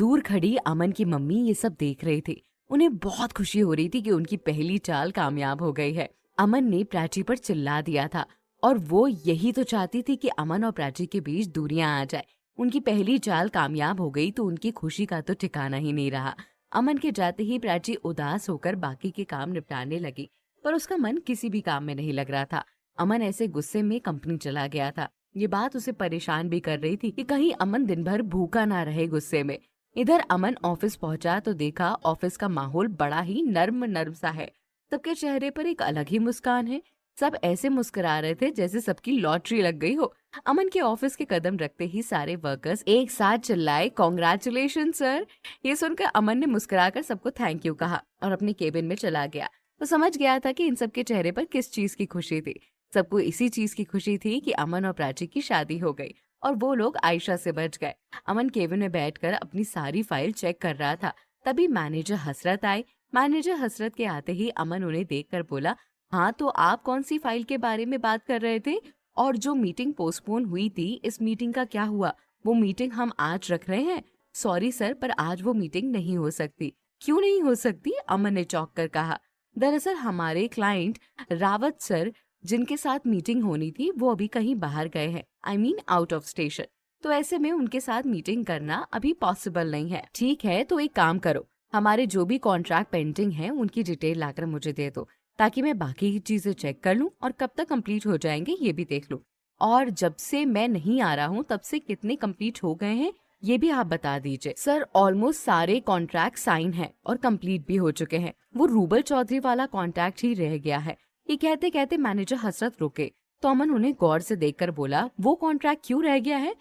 दूर खड़ी अमन की मम्मी ये सब देख रही थी। उन्हें बहुत खुशी हो रही थी कि उनकी पहली चाल कामयाब हो गई है। अमन ने प्राची पर चिल्ला दिया था और वो यही तो चाहती थी कि अमन और प्राची के बीच दूरियां आ जाए। उनकी पहली चाल कामयाब हो गई तो उनकी खुशी का तो ठिकाना ही नहीं रहा। अमन के जाते ही प्राची उदास होकर बाकी के काम निपटाने लगी, पर उसका मन किसी भी काम में नहीं लग रहा था। अमन ऐसे गुस्से में कंपनी चला गया था। ये बात उसे परेशान भी कर रही थी कि कहीं अमन दिन भर भूखा ना रहे गुस्से में। इधर अमन ऑफिस पहुंचा तो देखा ऑफिस का माहौल बड़ा ही नर्म नर्म सा है। सबके चेहरे पर एक अलग ही मुस्कान है। सब ऐसे मुस्कुरा रहे थे जैसे सबकी लॉटरी लग गई हो। अमन के ऑफिस के कदम रखते ही सारे वर्कर्स एक साथ चिल्लाए, कॉन्ग्रेचुलेशन सर। ये सुनकर अमन ने मुस्कुराकर सबको थैंक यू कहा और अपने केबिन में चला गया। वो समझ गया था कि इन सबके चेहरे पर किस चीज की खुशी थी। सबको इसी चीज की खुशी थी कि अमन और प्राची की शादी हो गई और वो लोग आयशा से बच गए। अमन केबिन में बैठकर अपनी सारी फाइल चेक कर रहा था। तभी मैनेजर हसरत आए। मैनेजर हसरत के आते ही अमन उन्हें देखकर बोला, हाँ तो आप कौन सी फाइल के बारे में बात कर रहे थे? और जो मीटिंग पोस्टपोन हुई थी, इस मीटिंग का क्या हुआ? वो मीटिंग हम आज रख रहे हैं। सॉरी सर, पर आज वो मीटिंग नहीं हो सकती। क्यों नहीं हो सकती? अमन ने चौंक कर कहा। दरअसल हमारे क्लाइंट रावत सर जिनके साथ मीटिंग होनी थी वो अभी कहीं बाहर गए हैं, I mean out of station. तो ऐसे में उनके साथ मीटिंग करना अभी पॉसिबल नहीं है। ठीक है, तो एक काम करो, हमारे जो भी कॉन्ट्रैक्ट पेंडिंग है उनकी डिटेल लाकर मुझे दे दो, ताकि मैं बाकी की चीजें चेक कर लूं और कब तक कंप्लीट हो जाएंगे ये भी देख लूं। और जब से मैं नहीं आ रहा हूं तब से कितने कंप्लीट हो गए हैं ये भी आप बता दीजिए। सर ऑलमोस्ट सारे कॉन्ट्रैक्ट साइन है और कंप्लीट भी हो चुके हैं। वो रूबल चौधरी वाला कॉन्ट्रैक्ट ही रह गया है। ये कहते कहते मैनेजर हसरत रुके तो अमन उन्हें गौर से देखकर बोला, वो कॉन्ट्रैक्ट क्यों रह गया है?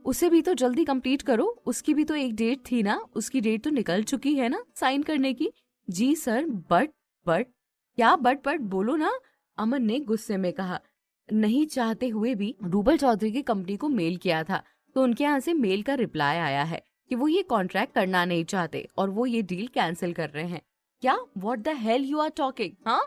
उसे भी तो जल्दी कंप्लीट करो, उसकी भी तो एक डेट थी ना, उसकी डेट तो निकल चुकी है ना साइन करने की। जी सर, बट क्या बट बोलो ना, अमन ने गुस्से में कहा। नहीं चाहते हुए भी रूबल चौधरी की कंपनी को मेल किया था तो उनके यहाँ से मेल का रिप्लाई आया है कि वो ये कॉन्ट्रैक्ट करना नहीं चाहते और वो ये डील कैंसिल कर रहे हैं। क्या? What the hell you are talking? हाँ,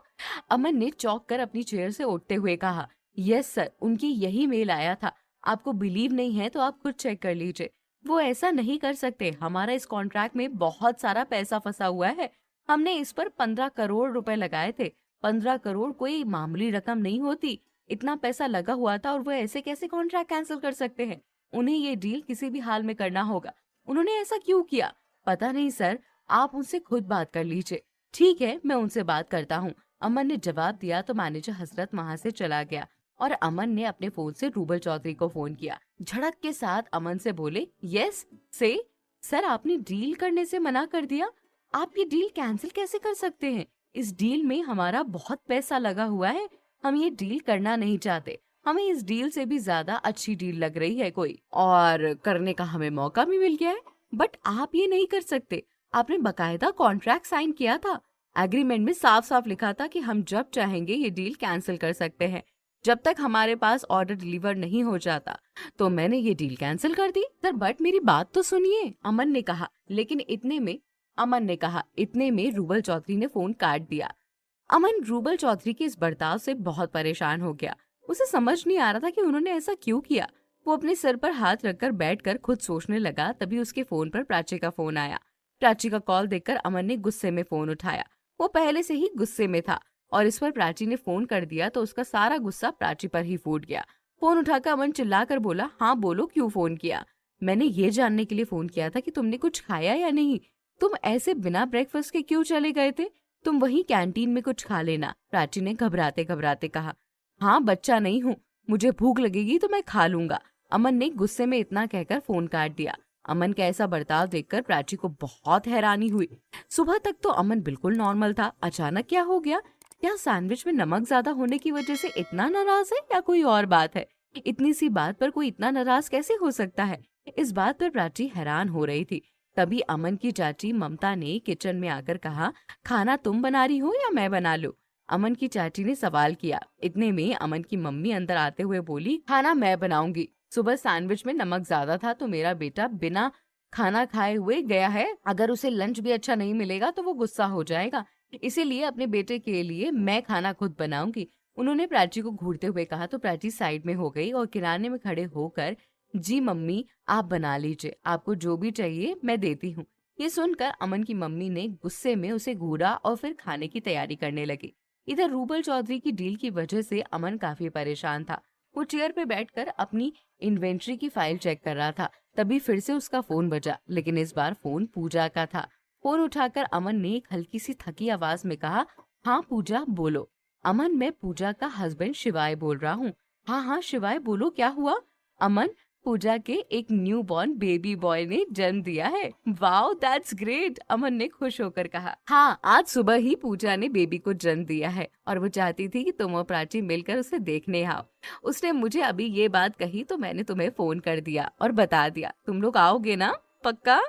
अमन ने चौंक कर अपनी चेयर से उठते हुए कहा। यस सर, उनकी यही मेल आया था। आपको बिलीव नहीं है तो आप खुद चेक कर लीजिए। वो ऐसा नहीं कर सकते, हमारा इस कॉन्ट्रैक्ट में बहुत सारा पैसा फंसा हुआ है। हमने इस पर 15 करोड़ रुपए लगाए थे। 15 करोड़ कोई मामूली रकम नहीं होती। इतना पैसा लगा हुआ था और वो ऐसे कैसे कॉन्ट्रैक्ट कैंसिल कर सकते हैं? उन्हें ये डील किसी भी हाल में करना होगा। उन्होंने ऐसा क्यों किया? पता नहीं सर, आप उनसे खुद बात कर लीजिए। ठीक है, मैं उनसे बात करता हूँ, अमन ने जवाब दिया तो मैनेजर हसरत वहां से चला गया और अमन ने अपने फोन से रूबल चौधरी को फोन किया। झड़क के साथ अमन से बोले, यस से। सर आपने डील करने से मना कर दिया। आप ये डील कैंसिल कैसे कर सकते हैं? इस डील में हमारा बहुत पैसा लगा हुआ है। हम ये डील करना नहीं चाहते। हमें इस डील से भी ज्यादा अच्छी डील लग रही है कोई, और करने का हमें मौका भी मिल गया है। बट आप ये नहीं कर सकते। आपने बकायदा कॉन्ट्रैक्ट साइन किया था। एग्रीमेंट में साफ साफ लिखा था कि हम जब चाहेंगे ये डील कैंसिल कर सकते हैं। जब तक हमारे पास ऑर्डर डिलीवर नहीं हो जाता तो मैंने ये डील कैंसिल कर दी। सर बट मेरी बात तो सुनिए, अमन ने कहा। इतने में रूबल चौधरी ने फोन काट दिया। अमन रूबल चौधरी के इस बर्ताव से बहुत परेशान हो गया। उसे समझ नहीं आ रहा था कि उन्होंने ऐसा क्यों किया। वो अपने सर पर हाथ रखकर बैठकर खुद सोचने लगा। तभी उसके फोन पर प्राची का फोन आया। प्राची का कॉल देखकर अमन ने गुस्से में फोन उठाया। वो पहले से ही गुस्से में था और इस पर प्राची ने फोन कर दिया तो उसका सारा गुस्सा प्राची पर ही फूट गया। फोन उठाकर अमन चिल्लाकर बोला, हाँ बोलो, क्यों फोन किया? मैंने ये जानने के लिए फोन किया था कि तुमने कुछ खाया या नहीं। तुम ऐसे बिना ब्रेकफास्ट के क्यों चले गए थे? तुम वहीं कैंटीन में कुछ खा लेना, प्राची ने घबराते घबराते कहा। हाँ, बच्चा नहीं हूँ, मुझे भूख लगेगी तो मैं खा लूंगा, अमन ने गुस्से में इतना कहकर फोन काट दिया। अमन का ऐसा बर्ताव देखकर प्राची को बहुत हैरानी हुई। सुबह तक तो अमन बिल्कुल नॉर्मल था, अचानक क्या हो गया? क्या सैंडविच में नमक ज्यादा होने की वजह से इतना नाराज है या कोई और बात है? इतनी सी बात पर कोई इतना नाराज कैसे हो सकता है? इस बात पर प्राची हैरान हो रही थी। तभी अमन की चाची ममता ने किचन में आकर कहा, खाना तुम बना रही हो या मैं बना लूं? अमन की चाची ने सवाल किया। इतने में अमन की मम्मी अंदर आते हुए बोली, खाना मैं बनाऊंगी। सुबह सैंडविच में नमक ज्यादा था तो मेरा बेटा बिना खाना खाए हुए गया है। अगर उसे लंच भी अच्छा नहीं मिलेगा तो वो गुस्सा हो जाएगा, इसीलिए अपने बेटे के लिए मैं खाना खुद बनाऊंगी। उन्होंने प्राची को घूरते हुए कहा तो प्राची साइड में हो गई और किराने में खड़े होकर जी मम्मी, आप बना लीजिए, आपको जो भी चाहिए मैं देती हूँ। ये सुनकर अमन की मम्मी ने गुस्से में उसे घूरा और फिर खाने की तैयारी करने लगी। इधर रूबल चौधरी की डील की वजह से अमन काफी परेशान था। वो चेयर पे बैठकर अपनी इन्वेंट्री की फाइल चेक कर रहा था। तभी फिर से उसका फोन बजा, लेकिन इस बार फोन पूजा का था। फोन उठाकर अमन ने एक हल्की सी थकी आवाज में कहा, हाँ पूजा बोलो। अमन, मैं पूजा का हस्बैंड शिवाय बोल रहा हूँ। हाँ हाँ शिवाय बोलो, क्या हुआ? अमन, पूजा के एक न्यू बॉर्न बेबी बॉय ने जन्म दिया है। वाओ दैट्स ग्रेट, अमन ने खुश होकर कहा। हाँ, आज सुबह ही पूजा ने बेबी को जन्म दिया है और वो चाहती थी कि तुम और प्राची मिलकर उसे देखने आओ। उसने मुझे अभी ये बात कही तो मैंने तुम्हें फोन कर दिया और बता दिया। तुम लोग आओगे ना? पक्का?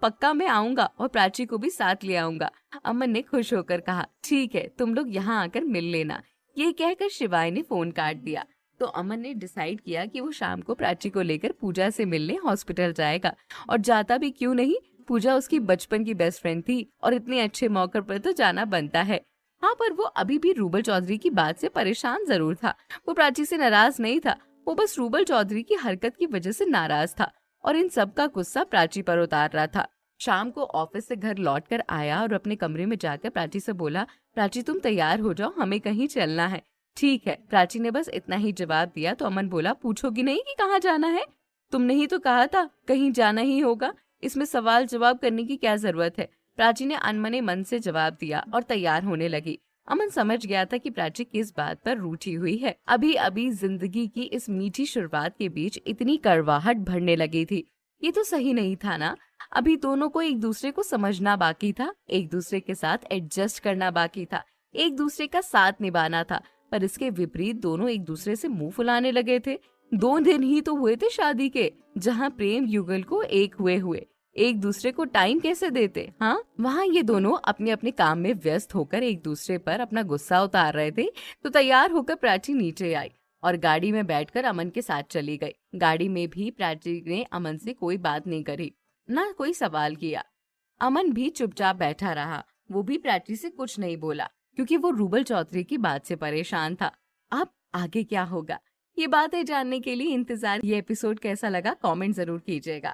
पक्का मैं आऊंगा और प्राची को भी साथ ले आऊंगा, अमन ने खुश होकर कहा। ठीक है, तुम लोग यहाँ आकर मिल लेना। ये कहकर शिवाय ने फोन काट दिया। तो अमन ने डिसाइड किया कि वो शाम को प्राची को लेकर पूजा से मिलने हॉस्पिटल जाएगा। और जाता भी क्यों नहीं, पूजा उसकी बचपन की बेस्ट फ्रेंड थी और इतने अच्छे मौके पर तो जाना बनता है। हाँ, पर वो अभी भी रूबल चौधरी की बात से परेशान जरूर था। वो प्राची से नाराज नहीं था, वो बस रूबल चौधरी की हरकत की वजह से नाराज था और इन सब का गुस्सा प्राची पर उतार रहा था। शाम को ऑफिस से घर लौट कर आया और अपने कमरे में जाकर प्राची से बोला, प्राची तुम तैयार हो जाओ, हमें कहीं चलना है। ठीक है, प्राची ने बस इतना ही जवाब दिया तो अमन बोला, पूछोगी नहीं कि कहाँ जाना है? तुमने ही तो कहा था कहीं जाना ही होगा, इसमें सवाल जवाब करने की क्या जरूरत है? प्राची ने अनमने मन से जवाब दिया और तैयार होने लगी। अमन समझ गया था कि प्राची किस बात पर रूठी हुई है। अभी अभी जिंदगी की इस मीठी शुरुआत के बीच इतनी कड़वाहट भरने लगी थी। ये तो सही नहीं था ना। अभी दोनों को एक दूसरे को समझना बाकी था, एक दूसरे के साथ एडजस्ट करना बाकी था, एक दूसरे का साथ निभाना था। पर इसके विपरीत दोनों एक दूसरे से मुंह फुलाने लगे थे। 2 दिन ही तो हुए थे शादी के, जहाँ प्रेम युगल को एक हुए एक दूसरे को टाइम कैसे देते? हाँ, वहाँ ये दोनों अपने अपने काम में व्यस्त होकर एक दूसरे पर अपना गुस्सा उतार रहे थे। तो तैयार होकर प्राची नीचे आई और गाड़ी में बैठकर अमन के साथ चली गई। गाड़ी में भी प्राची ने अमन से कोई बात नहीं करी, ना कोई सवाल किया। अमन भी चुपचाप बैठा रहा। वो भी प्राची से कुछ नहीं बोला क्योंकि वो रूबल चौधरी की बात से परेशान था। अब आगे क्या होगा, ये बातें जानने के लिए इंतजार। ये एपिसोड कैसा लगा कमेंट जरूर कीजिएगा।